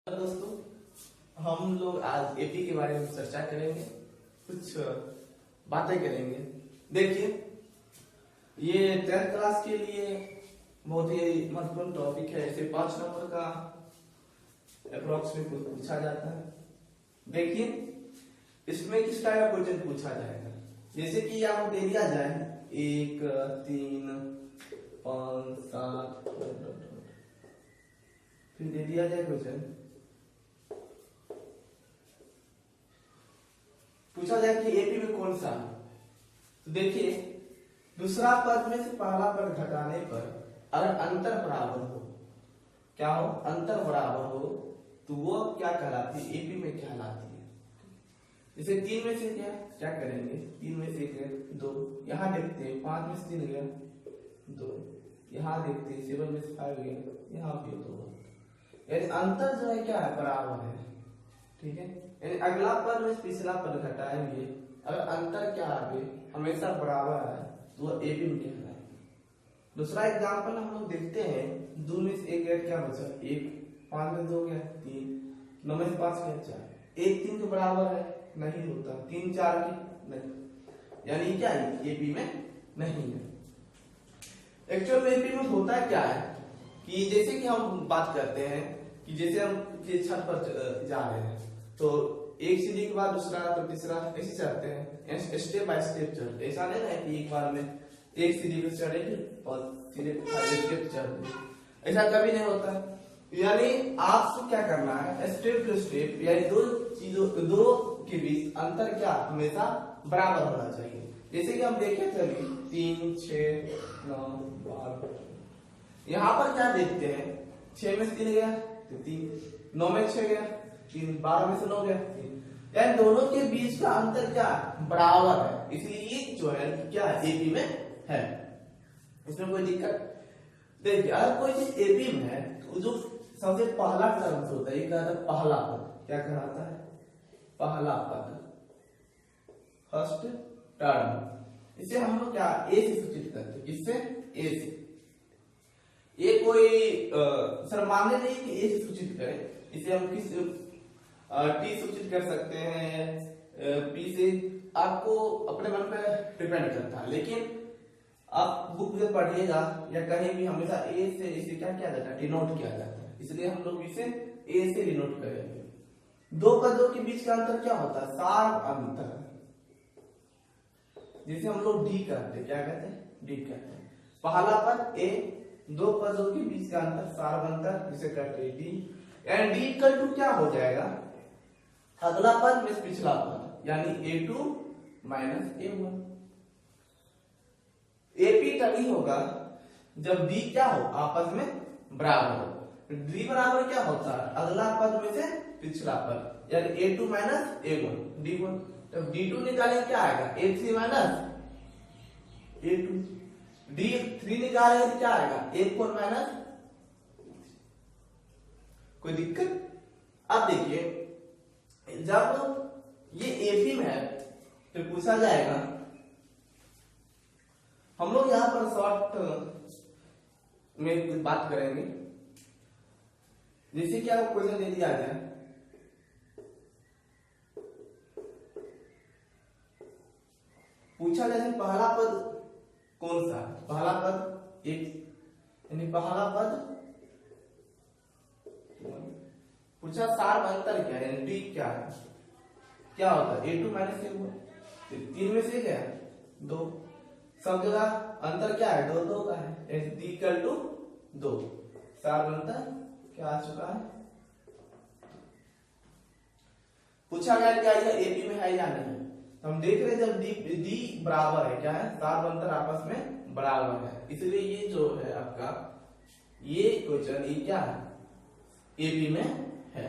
दोस्तों, हम लोग आज एपी के बारे में चर्चा करेंगे, कुछ बातें करेंगे। देखिए, ये 10th क्लास के लिए बहुत ही महत्वपूर्ण टॉपिक है। इसे 5 नंबर का अप्रोक्स में पूछा जाता है। देखिए, इसमें किस टाइप का क्वेश्चन पूछा जाएगा। जैसे कि आपको दे दिया जाए 1 3 5 7, फिर दे दिया जाए क्वेश्चन, पूछा जाए कि एपी में कौन सा है। तो देखिए, दूसरा पद में से पहला पद घटाने पर अगर अंतर बराबर हो, क्या हो, अंतर बराबर हो, तो वो क्या कहलाती है, एपी में कहलाती है। जैसे 3 में से क्या करेंगे, 3 में से 2, यहाँ देखते हैं 5 में से 3 गया 2, यहाँ देखते हैं 7 में से 5 गया, यहाँ भी 2, यानी अंतर जो है क्या है, बराबर है। ठीक है, यानी अगला पद में पिछला पद घटाएंगे, अगर अंतर क्या आगे हमेशा बराबर है तो वह एपी में कहलाएगा। दूसरा एग्जांपल हम लोग देखते हैं, 2 में से 1 गया, क्या बचा 1, 5 में 2 गया 3, 9 में से 5 गया 4, 1 3 के बराबर है, नहीं होता, 3 4 की नहीं, यानी क्या है, एपी में नहीं है। एक्चुअल में एपी में होता क्या है कि जैसे कि हम बात करते हैं कि जैसे हम छत पर जा रहे हैं, तो एक सीढ़ी के बाद दूसरा तो तीसरा, ऐसे चढ़ते हैं, स्टेप बाय स्टेप चढ़ते। ऐसा नहीं है कि एक बार में एक सीढ़ी पे चढ़ेंगे और सीधे स्टेप चढ़ेंगे, ऐसा कभी नहीं होता। यानी आपको क्या करना है, स्टेप टू स्टेप, यानी दो के बीच अंतर क्या हमेशा बराबर होना चाहिए। जैसे कि हम देखें, चलिए 3 6 9 12, यहाँ पर क्या देखते हैं, 6 में से 3 गया तो 3, 9 में 6 गया 3, 12 में से 9 गया 3, यानी दोनों के बीच का अंतर क्या बराबर है, इसलिए ये जो है क्या एपी में है, इसमें कोई दिक्कत। देखिए, अगर कोई चीज एपी में है तो जो सबसे पहला टर्म होता है, ये कहता है पहला पद, क्या कहलाता है, पहला पद, फर्स्ट टर्म। इसे हम लोग क्या ए से सूचित करते हैं, इससे ए से। ये कोई सर मानने नहीं कि ए से सूचित करें, इसे हम किस टी सूचित कर सकते हैं, पी से, आपको अपने मन पर डिपेंड करता है। लेकिन आप बुक में पढ़िएगा या कहीं भी हमेशा ए से इसे क्या किया जाता है, डिनोट किया जाता है, इसलिए हम लोग इसे ए से डिनोट करेंगे। दो पदों के बीच का अंतर क्या होता है, सार अंतर, जिसे हम लोग डी कहते हैं, क्या कहते हैं, डी कहते हैं। पहला पद ए, दो पदों के बीच का अंतर सार अंतर, जिसे कहते हैं d, and d equal to क्या हो जाएगा, अगला पद में पिछला पद, यानी A2 माइनस A1। एपी तभी होगा जब डी क्या हो, आपस में बराबर हो। डी बराबर क्या होता है, अगला पद में से पिछला पद, यानी A2 माइनस A1 D1। तब D2 निकालेंगे, क्या आएगा, A3 माइनस A2। D3 निकालेंगे तो क्या आएगा, A4 माइनस। कोई दिक्कत। अब देखिए, जब ये एपी में है तो पूछा जाएगा, हम लोग यहां पर शॉर्ट में कुछ बात करेंगे। जैसे कि आपको क्वेश्चन दे दिया जाए, पूछा जाए पहला पद कौन सा, पहला पद एक, यानी पहला पद पूछा, सार अंतर क्या है, डी क्या है, क्या होता है, A2 माइनस A1, 3 में से क्या है 2, सब जगह अंतर क्या है, 2 2 का है, डी इक्वल टू 2, सार अंतर क्या आ चुका है। पूछा गया क्या यह एपी में है या नहीं, हम देख रहे हैं जब डी बराबर है, क्या है, सार अंतर आपस में बराबर है, इसलिए ये जो है आपका ये क्वेश्चन, ये क्या है, एपी में है।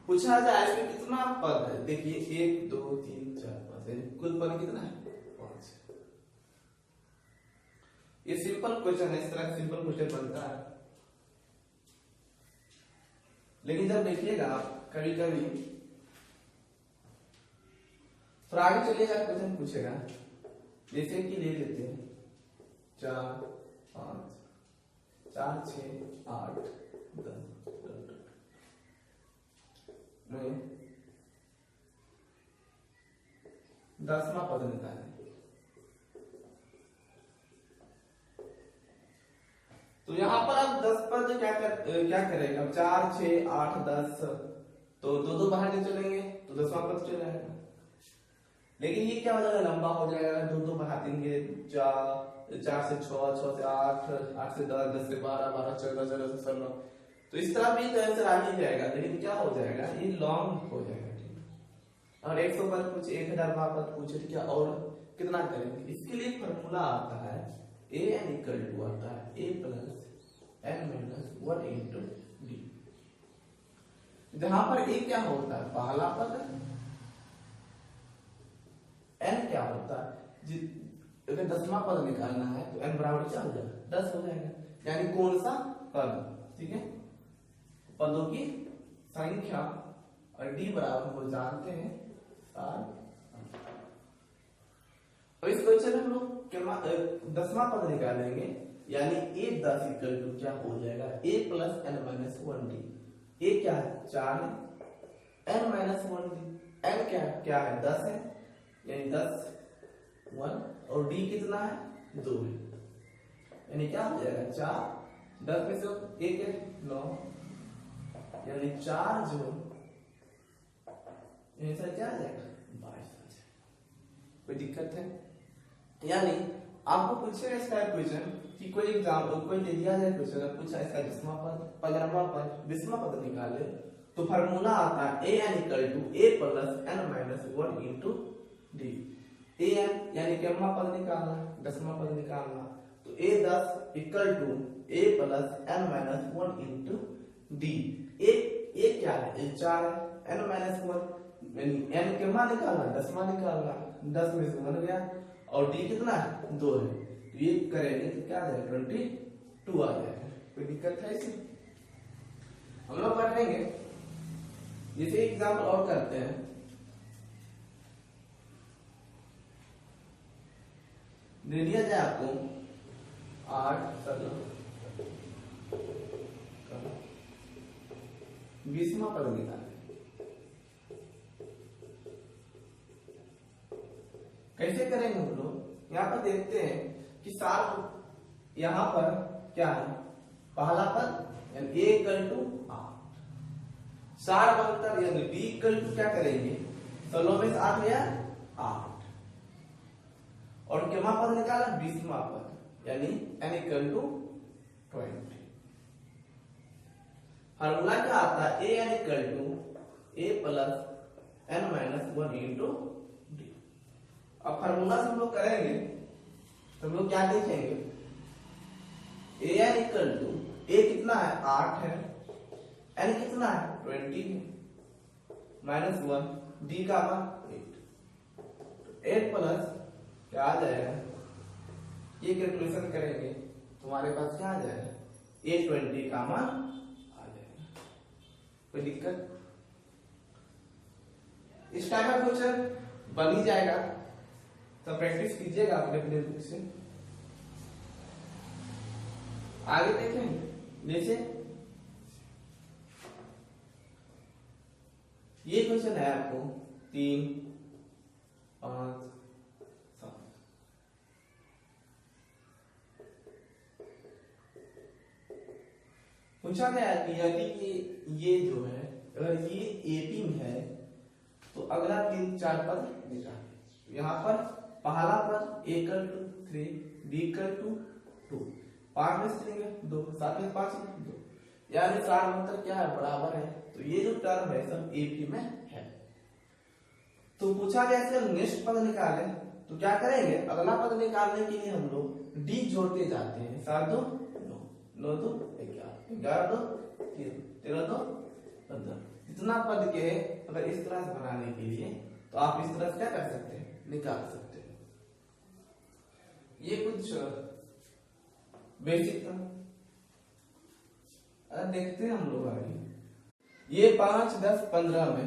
पूछा जाए इसमें कितना पद है, देखिए 1 2 3 4 5, कुल पद कितना है, 5। ये सिंपल क्वेश्चन है, इस तरह सिंपल क्वेश्चन बनता है। लेकिन जब देखिएगा आप कभी कभी थोड़ा आगे चलिएगा, क्वेश्चन पूछेगा, जैसे कि ले लेते हैं 4 5 4 6 8 10 में 10वां पद निकालें। तो यहां पर अब 10 पद क्या करेगा, 4 6 8 10, तो दो दो बाहर नहीं चलेंगे तो 10वां पद चल जाएगा। लेकिन ये क्या हो जाएगा, लंबा हो जाएगा, दो दो बढ़ा देंगे, 4 से 6 6 से 8 8 से 10 10 से 12 12 14 14 से 16, तो इस तरह भी तो आंसर आ ही जाएगा। लेकिन क्या हो जाएगा, ये लॉन्ग हो जाएगा। ठीक, और 100 पद पूछे, 1000 पद पूछे, क्या और कितना करेंगे, इसके लिए फॉर्मूला आता है an इक्वल टू आता है a प्लस n माइनस 1 इंटू डी। जहां पर a क्या होता है, पहला पद, n क्या होता है, अगर 10वां पद निकालना है तो n बराबर क्या हो जाएगा, 10 हो जाएगा। यानी कौन सा पद, ठीक है, पदों की संख्या, और d बराबर हम जानते हैं 7। अब इस क्वेश्चन में हम लोग 10वां पद निकालेंगे, यानी a 10 इक्वल टू क्या हो जाएगा, a प्लस n माइनस 1d। a क्या है, 4 है, n माइनस 1d, n क्या है 10 है, यानी 10 1, और d कितना है 2 है, यानी क्या हो जाएगा 4, 10 में से 1 है 9, यानी 4 जो आंसर क्या आ जाएगा 22 आ जाएगा। कोई दिक्कत है, यानी आपको पूछेगा इसका क्वेश्चन कि कोई एग्जाम कोई दे दिया जाए क्वेश्चन, पूछा इसका 10वां पद 15वां पद 20वां पद निकाले, तो फार्मूला आता है an इक्वल टू a प्लस n minus 1 into d. an यानी कितना पद निकालना, 10वां पद निकालना, तो a 10 इक्वल टू a प्लस n minus 1 into d. a क्या है, 4 है, n माइनस 1 यानी n कितना निकालना, 10वां निकालना, 10 में से 1 गया, और d कितना है 2 है, तो ये करेंगे तो क्या आ जाएगा 22 आ जाएगा। कोई दिक्कत है इसमें, हम लोग पढ़ेंगे। जैसे एग्जाम्पल और करते हैं, दे दिया जाए आपको 8 17 20वां पद निकालें। कैसे करेंगे हम लोग, यहाँ पर देखते हैं कि सार यहाँ पर क्या है, पहला पद यानी a इक्वल टू 8, सार बनकर यानी b इक्वल टू क्या करेंगे, 16 में से 8 गया 8, और कितना पद निकाला 20वां पद, यानी n इक्वल टू 20। फार्मूला क्या आता है, an इक्वल टू a प्लस n माइनस 1 इंटू डी। अब फार्मूला से हम लोग करेंगे तो हम लोग क्या देखेंगे, an इक्वल टू a कितना है 8 है, n कितना है 20 है, माइनस 1, d का मान 8, 8 प्लस क्या आ जाएगा, ये कैलकुलेशन करेंगे तुम्हारे पास क्या आ जाएगा, a20 का मान आ जाएगा। कोई दिक्कत, इस टाइप का क्वेश्चन बन ही जाएगा, तो प्रैक्टिस कीजिएगा अपने अपने बुक से। आगे देखें, जैसे ये क्वेश्चन है आपको 3 5 7, पूछा गया है कि यदि ये जो है अगर ये एपी में है तो अगला 3 4 पद निकाल। यहाँ पर पहला पद a equal to 3, b equal to 2, 5 में से 2, 7 में 5 2, यानी सार अंतर क्या है बराबर है। तो ये जो टर्म है सब एपी में है। तो पूछा गया कि नेक्स्ट पद निकाले तो क्या करेंगे, अगला पद निकालने के लिए हम लोग डी जोड़ते जाते हैं, 7 2 9, 9 2 11, 11 2 13, 13 2 15। इतना पद के अगर इस तरह से बनाने के लिए तो आप इस तरह से क्या कर सकते हैं, निकाल सकते हैं। ये कुछ बेसिक था, देखते हैं हम लोग आगे। ये 5 10 15 में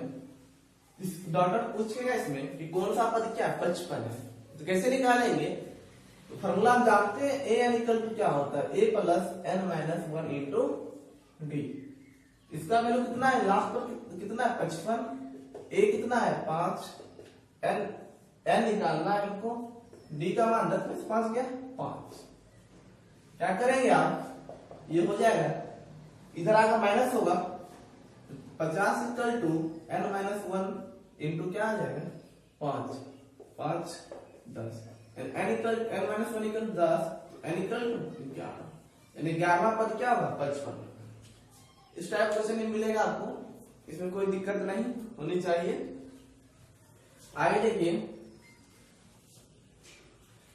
डॉटर पूछेगा इसमें कि कौन सा पद क्या 55 है, तो कैसे निकालेंगे, तो फॉर्मूला हम जानते हैं ए एन इक्वल टू क्या होता है, A plus N minus one into D. इसका वैल्यू कितना है, लास्ट पर कितना है 55, ए कितना है 5, एन निकालना है हमको, डी का मान 10 में से 5 गया 5। क्या करेंगे आप, ये हो जाएगा, इधर आकर माइनस होगा, 50 equal to n minus one into क्या आ जाएगा 5, 5 10, n equal n minus one equal 10, n equal to 11, यानी 11वां पद क्या होगा 55। इस टाइप क्वेश्चन मिलेगा आपको, इसमें कोई दिक्कत नहीं होनी चाहिए। आगे देखिए,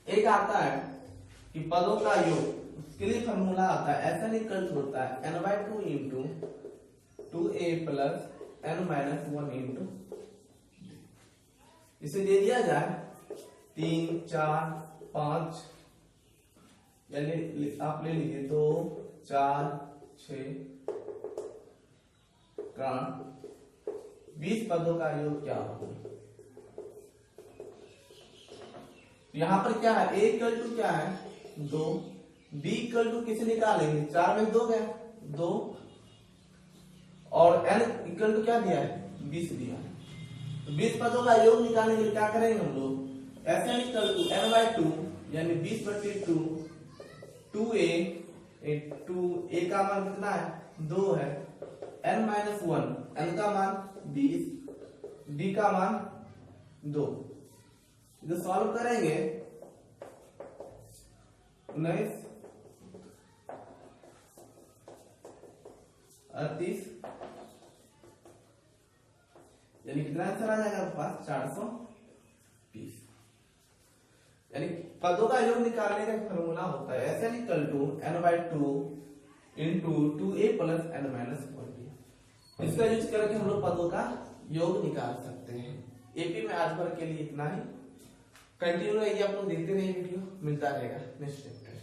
एक आता है कि पदों का योग, उसके लिए फॉर्मूला आता है एस एन इक्वल होता है n by two into 2a plus N minus one into, इसे दे दिया जाए 3 4 5, यानी आप ले लीजिए 2 4 6 का 20 पदों का योग क्या होगा। यहां पर क्या है, a इक्वल टू क्या है 2, b इक्वल टू किसे निकालेंगे, 4 में 2 गया 2, और n इक्वल टू क्या दिया है 20 दिया है। तो 20 पदों का योग निकालने के लिए क्या करेंगे हम लोग, S n equal to n by two, यानी 20/2, 2a, 2a का मान कितना है 2 है, n माइनस वन, n का मान 20, d का मान 2। जो सॉल्व करेंगे 19 38, यानी कितना आंसर आ जाएगा आपके पास 420। यानी पदों का योग निकालने का फॉर्मूला होता है S n equal to n by two into 2a plus N minus one. इसका यूज करके हम लोग पदों का योग निकाल सकते हैं। एपी में आज भर के लिए इतना ही, कंटिन्यू रहिए, आप लोग देखते रहिए वीडियो, मिलता रहेगा नेक्स्ट चैप्टर।